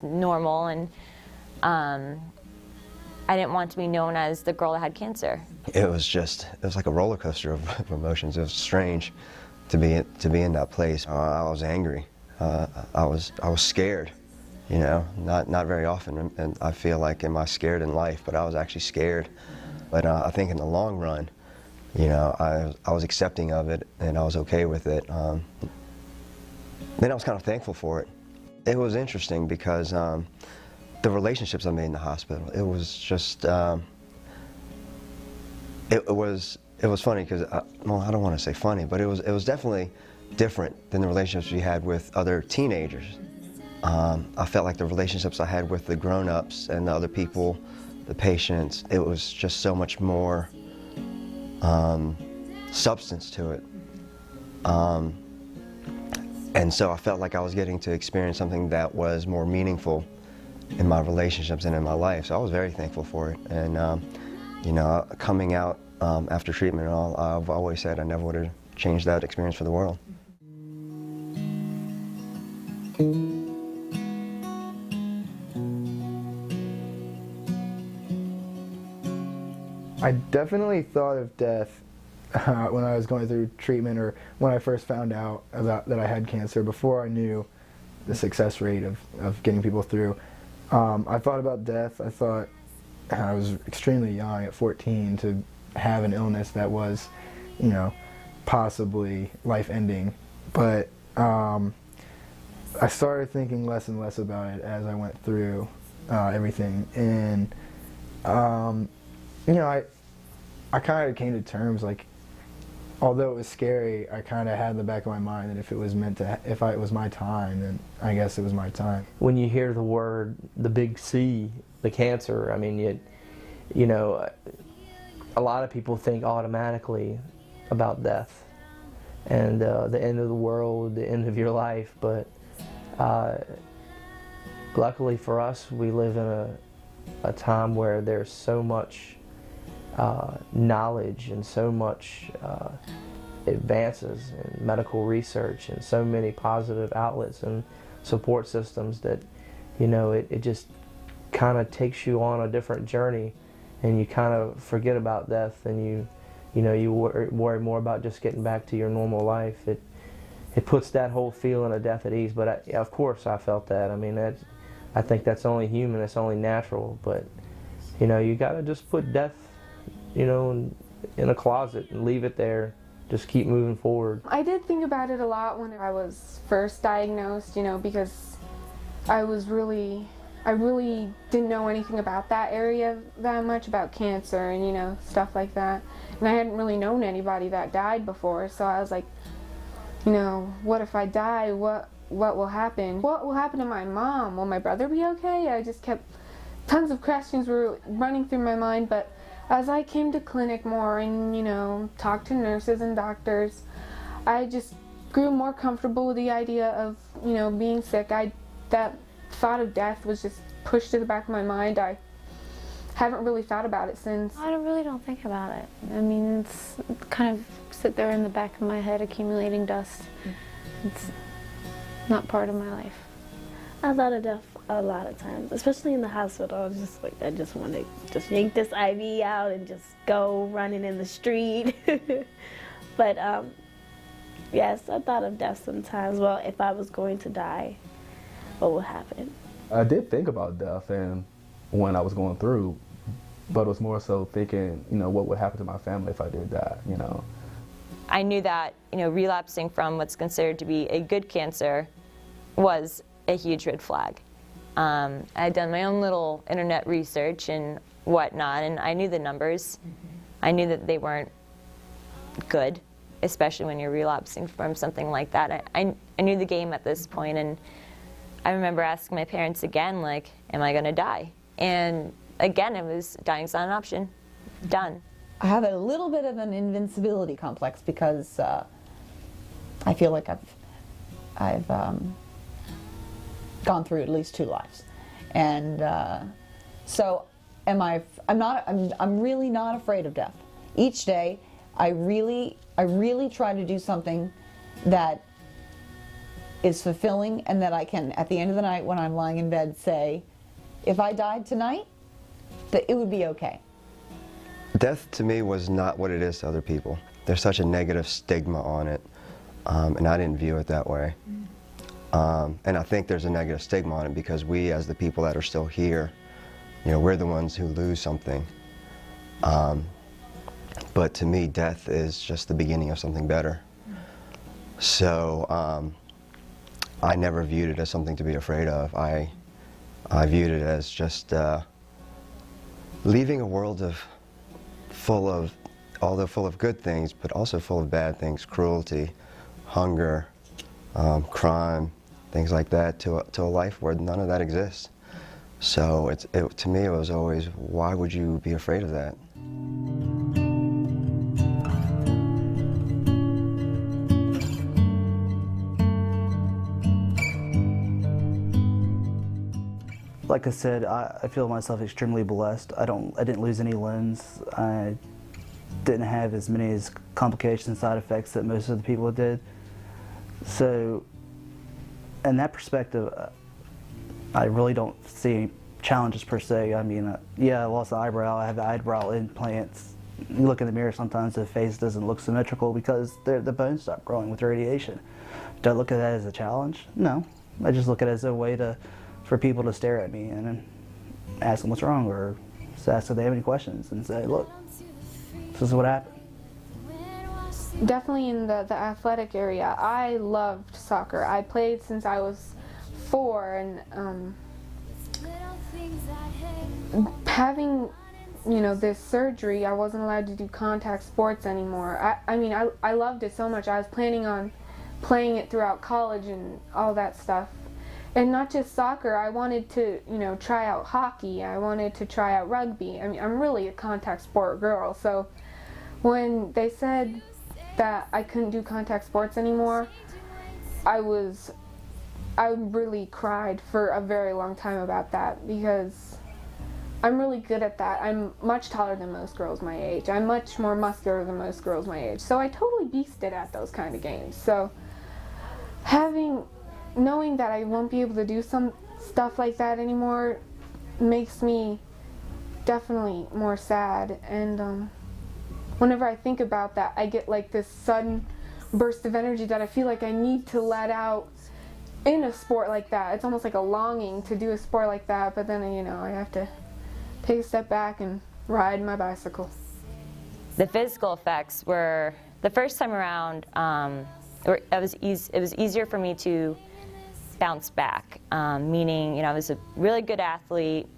normal, and I didn't want to be known as the girl that had cancer. It was like a roller coaster of emotions. It was strange to be in that place. I was angry. I was scared. You know, not very often, and I feel like, am I scared in life? But I was actually scared. But I think in the long run, you know, I was accepting of it, and I was okay with it. Then I was kind of thankful for it. It was interesting because the relationships I made in the hospital, it was just, it was funny because, well, I don't want to say funny, but it was definitely different than the relationships we had with other teenagers. I felt like the relationships I had with the grown-ups and the other people, the patients, it was just so much more substance to it. And so I felt like I was getting to experience something that was more meaningful in my relationships and in my life. So I was very thankful for it. And you know, coming out after treatment and all, I've always said I never would have changed that experience for the world. I definitely thought of death when I was going through treatment, or when I first found out that I had cancer, before I knew the success rate of getting people through. I thought about death. I thought I was extremely young at 14 to have an illness that was, you know, possibly life-ending. But I started thinking less and less about it as I went through everything. And you know, I kind of came to terms, like, although it was scary, I kind of had in the back of my mind that if it was it was my time, then I guess it was my time. When you hear the word, the big C, the cancer, I mean, you know, a lot of people think automatically about death and the end of the world, the end of your life, but luckily for us, we live in a time where there's so much knowledge and so much advances in medical research and so many positive outlets and support systems that, you know, it just kind of takes you on a different journey, and you kind of forget about death, and you know, you worry more about just getting back to your normal life. It puts that whole feeling of death at ease. But of course I felt that. I mean, I think that's only human, it's only natural, but you know, you gotta just put death, you know, in a closet and leave it there. Just keep moving forward. I did think about it a lot when I was first diagnosed, you know, because I really didn't know anything about that area that much, about cancer and, you know, stuff like that. And I hadn't really known anybody that died before, so I was like, you know, what if I die? What will happen? What will happen to my mom? Will my brother be okay? I just kept, tons of questions were running through my mind, but as I came to clinic more and, you know, talked to nurses and doctors, I just grew more comfortable with the idea of, you know, being sick. That thought of death was just pushed to the back of my mind. I haven't really thought about it since. I really don't think about it. I mean, it's kind of sit there in the back of my head accumulating dust. It's not part of my life. I thought of death a lot of times, especially in the hospital. I was just like, I just want to just yank this IV out and just go running in the street. But yes, I thought of death sometimes. Well, if I was going to die, what would happen? I did think about death and when I was going through, but it was more so thinking, you know, what would happen to my family if I did die, you know. I knew that, you know, relapsing from what's considered to be a good cancer was a huge red flag. I had done my own little internet research and whatnot, and I knew the numbers. I knew that they weren't good, especially when you're relapsing from something like that. I knew the game at this point, and I remember asking my parents again, like, am I gonna die? And again, it was, dying's not an option. Done. I have a little bit of an invincibility complex because I feel like I've gone through at least 2 lives, and so I'm really not afraid of death. Each day, I really try to do something that is fulfilling, and that I can, at the end of the night when I'm lying in bed, say, if I died tonight, that it would be okay. Death to me was not what it is to other people. There's such a negative stigma on it, and I didn't view it that way. And I think there's a negative stigma on it because we, as the people that are still here, you know, we're the ones who lose something. But to me, death is just the beginning of something better. So I never viewed it as something to be afraid of. I viewed it as just leaving a world full of good things, but also full of bad things, cruelty, hunger, crime, things like that, to a life where none of that exists. So to me, it was always, why would you be afraid of that? Like I said, I feel myself extremely blessed. I didn't lose any limbs. I didn't have as many complications and side effects that most of the people did. So, in that perspective, I really don't see any challenges per se. I mean, yeah, I lost an eyebrow. I have the eyebrow implants. You look in the mirror sometimes, the face doesn't look symmetrical because the bones stop growing with radiation. Do I look at that as a challenge? No. I just look at it as a way for people to stare at me and then ask them what's wrong, or just ask if they have any questions and say, look, this is what happened. Definitely in the athletic area, I loved soccer. I played since I was 4, and having, you know, this surgery, I wasn't allowed to do contact sports anymore. I mean, I loved it so much. I was planning on playing it throughout college and all that stuff. And not just soccer, I wanted to, you know, try out hockey. I wanted to try out rugby. I mean, I'm really a contact sport girl. So when they said that I couldn't do contact sports anymore, I really cried for a very long time about that, because I'm really good at that. I'm much taller than most girls my age. I'm much more muscular than most girls my age. So I totally beasted at those kind of games. So knowing that I won't be able to do some stuff like that anymore makes me definitely more sad. And whenever I think about that, I get like this sudden burst of energy that I feel like I need to let out in a sport like that. It's almost like a longing to do a sport like that, but then, you know, I have to take a step back and ride my bicycle. The physical effects were, the first time around, it was easier for me to bounce back, meaning, you know, I was a really good athlete.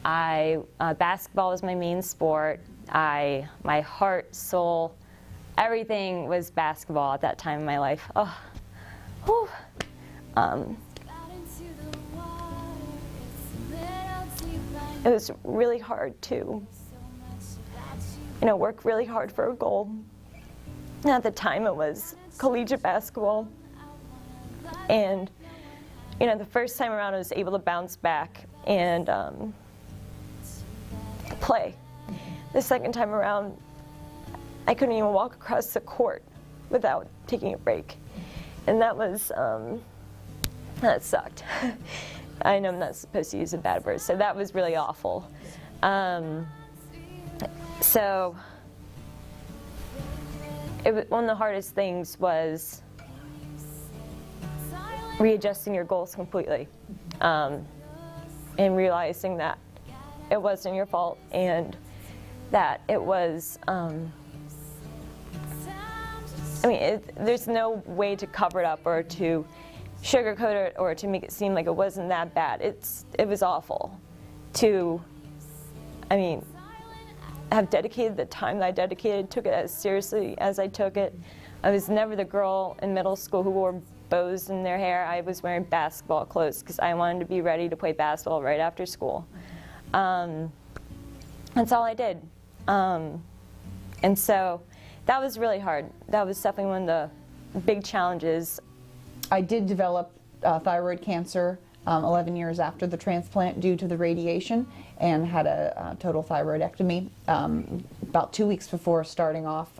Basketball was my main sport. My heart, soul, everything was basketball at that time in my life. Oh, whew. It was really hard to, you know, work really hard for a goal. And at the time it was collegiate basketball. And, you know, the first time around I was able to bounce back and play. The second time around, I couldn't even walk across the court without taking a break. And that was, that sucked. I know I'm not supposed to use a bad word, so that was really awful. So, one of the hardest things was readjusting your goals completely, and realizing that it wasn't your fault, and that it was, I mean, there's no way to cover it up or to sugarcoat it or to make it seem like it wasn't that bad. It was awful to, I mean, have dedicated the time that I dedicated, took it as seriously as I took it. I was never the girl in middle school who wore bows in their hair. I was wearing basketball clothes because I wanted to be ready to play basketball right after school. That's all I did. And so that was really hard. That was definitely one of the big challenges. I did develop thyroid cancer 11 years after the transplant due to the radiation, and had a total thyroidectomy about 2 weeks before starting off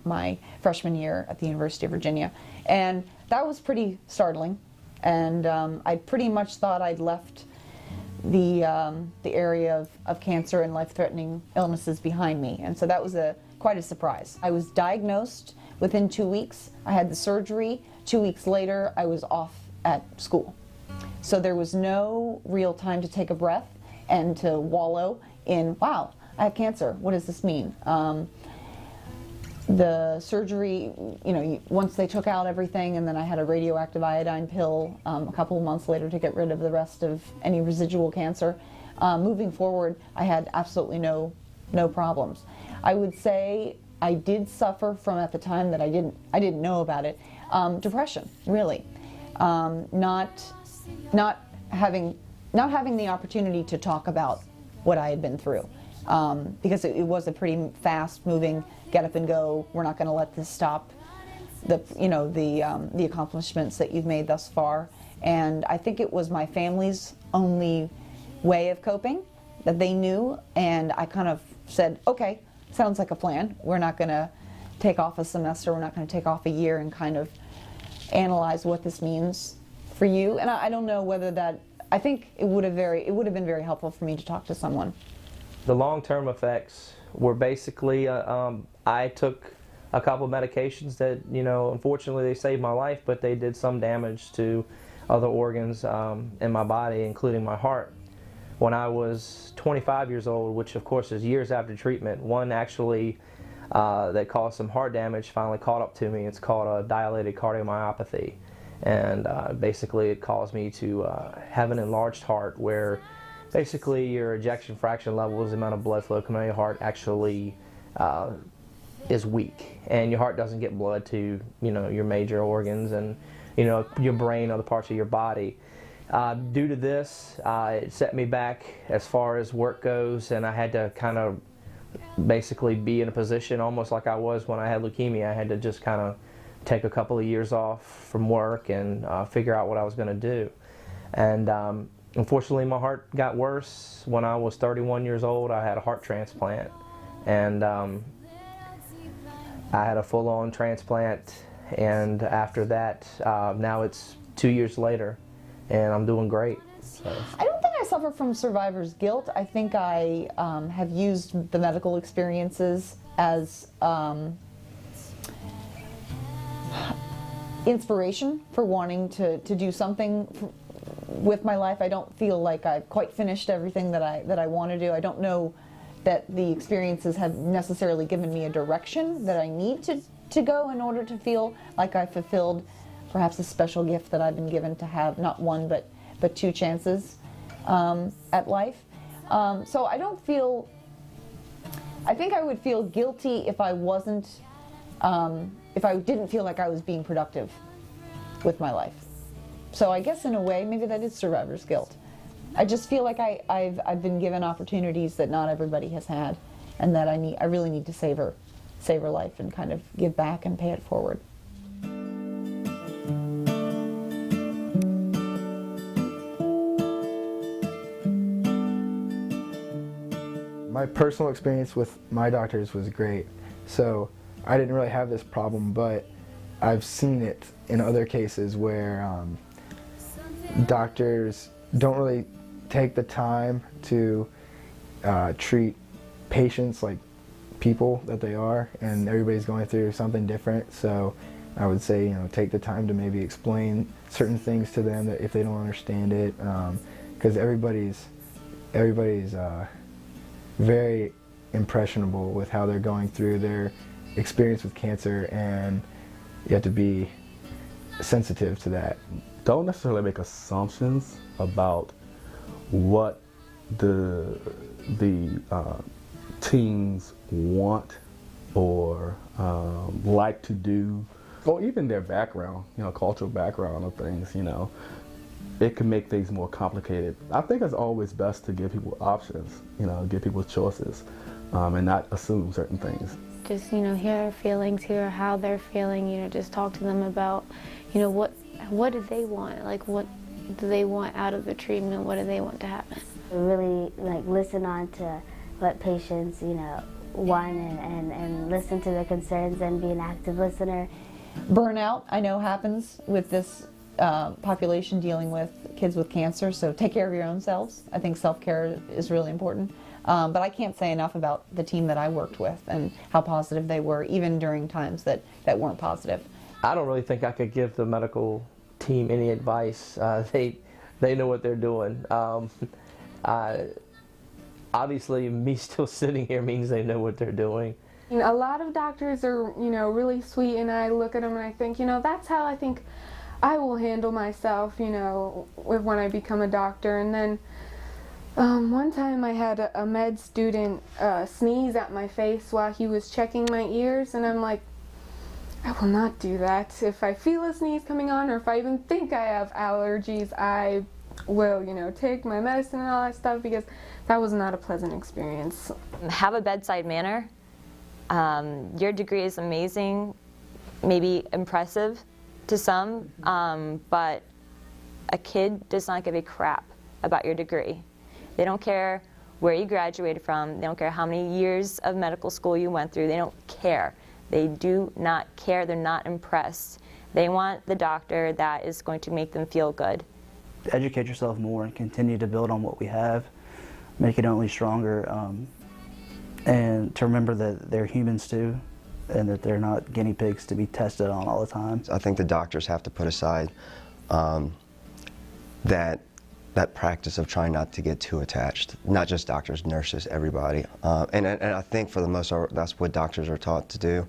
my freshman year at the University of Virginia. And that was pretty startling. and I pretty much thought I'd left the area of cancer and life-threatening illnesses behind me, and so that was quite a surprise. I was diagnosed within 2 weeks. I had the surgery. 2 weeks later, I was off at school. So there was no real time to take a breath and to wallow in, wow, I have cancer. What does this mean? The surgery, once they took out everything, and then I had a radioactive iodine pill a couple of months later to get rid of the rest of any residual cancer. Moving forward, I had absolutely no problems. I would say I did suffer from, at the time that I didn't know about it, depression, really. Not having the opportunity to talk about what I had been through, because it was a pretty fast-moving get up and go. We're not going to let this stop the accomplishments that you've made thus far. And I think it was my family's only way of coping that they knew, and I kind of said, okay, sounds like a plan. We're not going to take off a semester. We're not going to take off a year and kind of analyze what this means for you. And I don't know whether that, I think it would have been very helpful for me to talk to someone. The long-term effects were basically, I took a couple of medications that, unfortunately they saved my life, but they did some damage to other organs in my body, including my heart. When I was 25 years old, which of course is years after treatment, one actually that caused some heart damage finally caught up to me. It's called a dilated cardiomyopathy. And basically it caused me to have an enlarged heart, where basically your ejection fraction levels, the amount of blood flow coming out of your heart, actually is weak, and your heart doesn't get blood to your major organs and your brain, other parts of your body. Due to this, it set me back as far as work goes, and I had to kind of basically be in a position almost like I was when I had leukemia. I had to just kind of take a couple of years off from work and figure out what I was going to do. And unfortunately, my heart got worse. When I was 31 years old, I had a heart transplant, and I had a full-on transplant. And after that, now it's 2 years later, and I'm doing great. So. I don't think I suffer from survivor's guilt. I think I have used the medical experiences as inspiration for wanting to do something with my life. I don't feel like I've quite finished everything that I want to do. I don't know that the experiences have necessarily given me a direction that I need to go in order to feel like I fulfilled perhaps a special gift that I've been given to have not one but two chances at life. So I don't feel, I think I would feel guilty if I wasn't, if I didn't feel like I was being productive with my life. So I guess in a way, maybe that is survivor's guilt. I just feel like I've been given opportunities that not everybody has had, and that I really need to savor life and kind of give back and pay it forward. My personal experience with my doctors was great, so I didn't really have this problem, but I've seen it in other cases where doctors don't really take the time to treat patients like people that they are, and everybody's going through something different. So I would say, take the time to maybe explain certain things to them that if they don't understand it, because everybody's very impressionable with how they're going through their experience with cancer, and you have to be sensitive to that. Don't necessarily make assumptions about what the teens want or like to do, or even their background, cultural background of things, It can make things more complicated. I think it's always best to give people options, give people choices, and not assume certain things. Just, hear their feelings, hear how they're feeling, just talk to them about, what do they want? Like, what do they want out of the treatment? What do they want to happen? Really, listen on to what patients, want and listen to their concerns and be an active listener. Burnout, I know, happens with this population dealing with kids with cancer, so take care of your own selves. I think self-care is really important. But I can't say enough about the team that I worked with and how positive they were, even during times that weren't positive. I don't really think I could give the medical team any advice. They know what they're doing. Obviously, me still sitting here means they know what they're doing. A lot of doctors are, really sweet, and I look at them and I think, that's how I think I will handle myself, when I become a doctor. And then one time I had a med student sneeze at my face while he was checking my ears, and I'm like, I will not do that. If I feel a sneeze coming on, or if I even think I have allergies, I will, take my medicine and all that stuff, because that was not a pleasant experience. Have a bedside manner. Your degree is amazing, maybe impressive to some, but a kid does not give a crap about your degree. They don't care where you graduated from. They don't care how many years of medical school you went through. They don't care. They do not care. They're not impressed. They want the doctor that is going to make them feel good. Educate yourself more and continue to build on what we have, make it only stronger, and to remember that they're humans too, and that they're not guinea pigs to be tested on all the time. I think the doctors have to put aside that practice of trying not to get too attached. Not just doctors, nurses, everybody. And I think for the most part, that's what doctors are taught to do,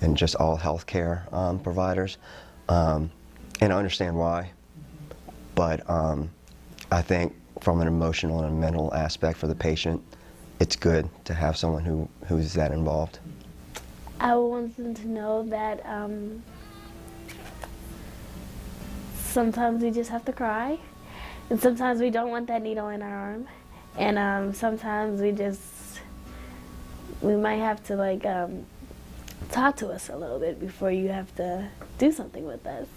and just all healthcare providers. And I understand why, but I think from an emotional and mental aspect for the patient, it's good to have someone who's that involved. I want them to know that sometimes we just have to cry, and sometimes we don't want that needle in our arm, and sometimes we might have to talk to us a little bit before you have to do something with us,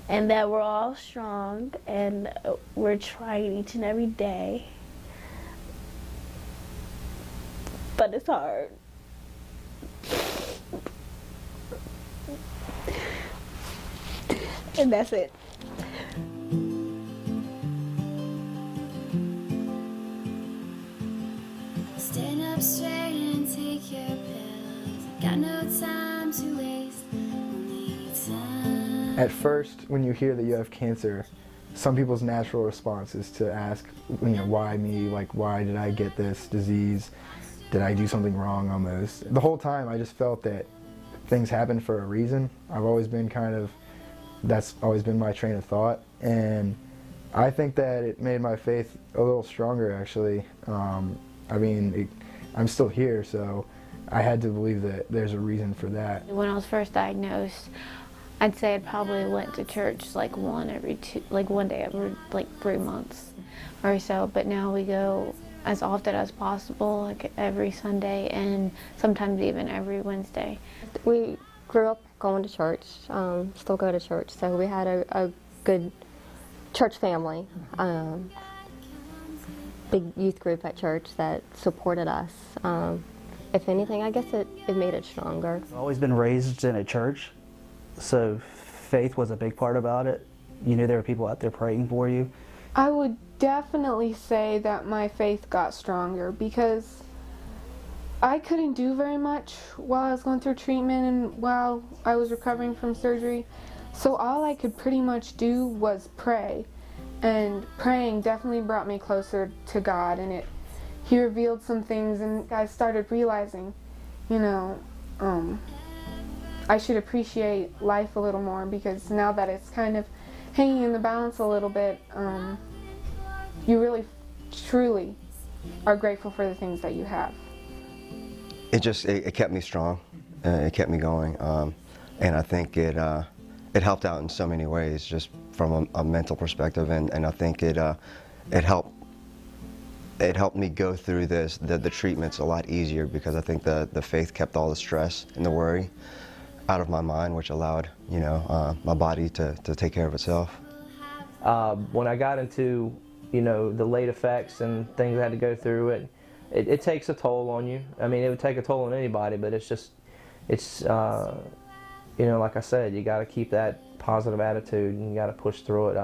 and that we're all strong and we're trying each and every day, but it's hard. And that's it. Stand up straight and take your pills. Got no time to waste, only time. At first, when you hear that you have cancer, some people's natural response is to ask, why me? Like, why did I get this disease? Did I do something wrong almost? The whole time I just felt that things happen for a reason. I've always been that's always been my train of thought, and I think that it made my faith a little stronger actually. I'm still here, so I had to believe that there's a reason for that. When I was first diagnosed, I'd say I probably went to church one day every 3 months or so, but now we go as often as possible, every Sunday and sometimes even every Wednesday. We grew up going to church, still go to church, so we had a good church family, big youth group at church that supported us. If anything, I guess it made it stronger. I've always been raised in a church, so faith was a big part about it. You knew there were people out there praying for you. I would definitely say that my faith got stronger, because I couldn't do very much while I was going through treatment and while I was recovering from surgery. So all I could pretty much do was pray. And praying definitely brought me closer to God, and He revealed some things, and I started realizing, I should appreciate life a little more, because now that it's kind of hanging in the balance a little bit, you really, truly are grateful for the things that you have. It kept me strong. It kept me going, and I think it helped out in so many ways, just from a mental perspective, and I think it helped me go through the treatments a lot easier, because I think the faith kept all the stress and the worry out of my mind, which allowed my body to take care of itself. When I got into the late effects and things I had to go through, it takes a toll on you. I mean, it would take a toll on anybody, but it's you know, like I said, you got to keep that positive attitude and you got to push through it.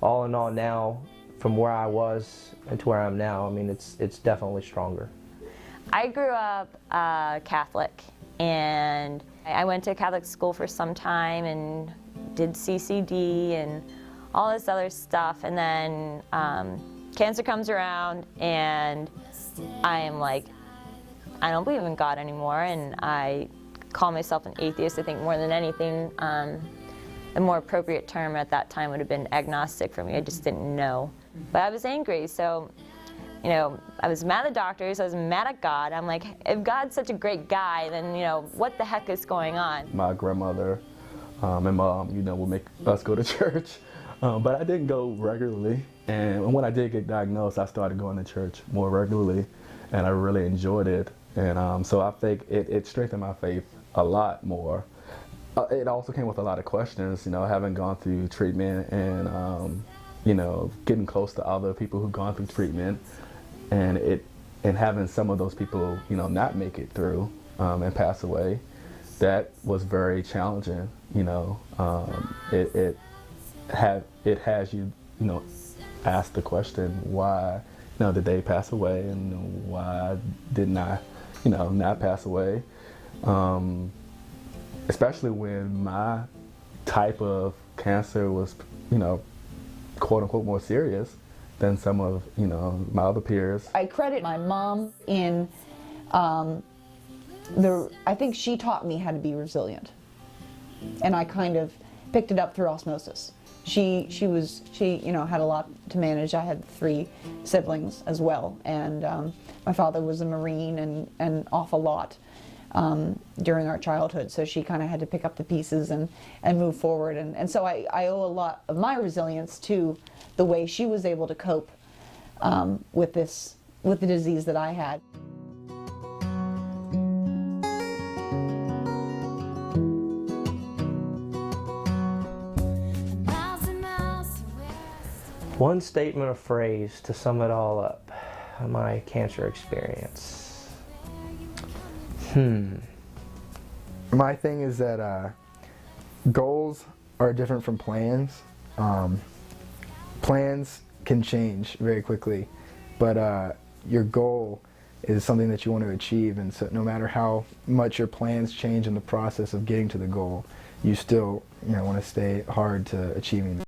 All in all, now from where I was and to where I am now, I mean, it's definitely stronger. I grew up Catholic, and I went to Catholic school for some time and did CCD and all this other stuff, and then cancer comes around and I am like, I don't believe in God anymore, and I call myself an atheist. I think more than anything, a more appropriate term at that time would have been agnostic for me. I just didn't know. But I was angry, so you know, I was mad at the doctors, I was mad at God. I'm like, if God's such a great guy, then, you know, what the heck is going on? My grandmother and mom, you know, would make us go to church, but I didn't go regularly. And when I did get diagnosed, I started going to church more regularly, and I really enjoyed it. And so I think it strengthened my faith a lot more. It also came with a lot of questions, you know, having gone through treatment and, you know, getting close to other people who've gone through treatment, and having some of those people, you know, not make it through and pass away. That was very challenging, you know. It has you, you know, ask the question, why, you know, did they pass away, and why didn't I, you know, not pass away? Especially when my type of cancer was, you know, quote unquote more serious than some of, you know, my other peers. I credit my mom in I think she taught me how to be resilient, and I kind of picked it up through osmosis. She you know, had a lot to manage. I had 3 siblings as well, and my father was a Marine and off a lot during our childhood, so she kind of had to pick up the pieces and move forward, and so I owe a lot of my resilience to the way she was able to cope with the disease that I had. One statement or phrase to sum it all up, my cancer experience. My thing is that goals are different from plans. Plans can change very quickly, but your goal is something that you want to achieve, and so no matter how much your plans change in the process of getting to the goal, you still, you know, want to stay hard to achieving it.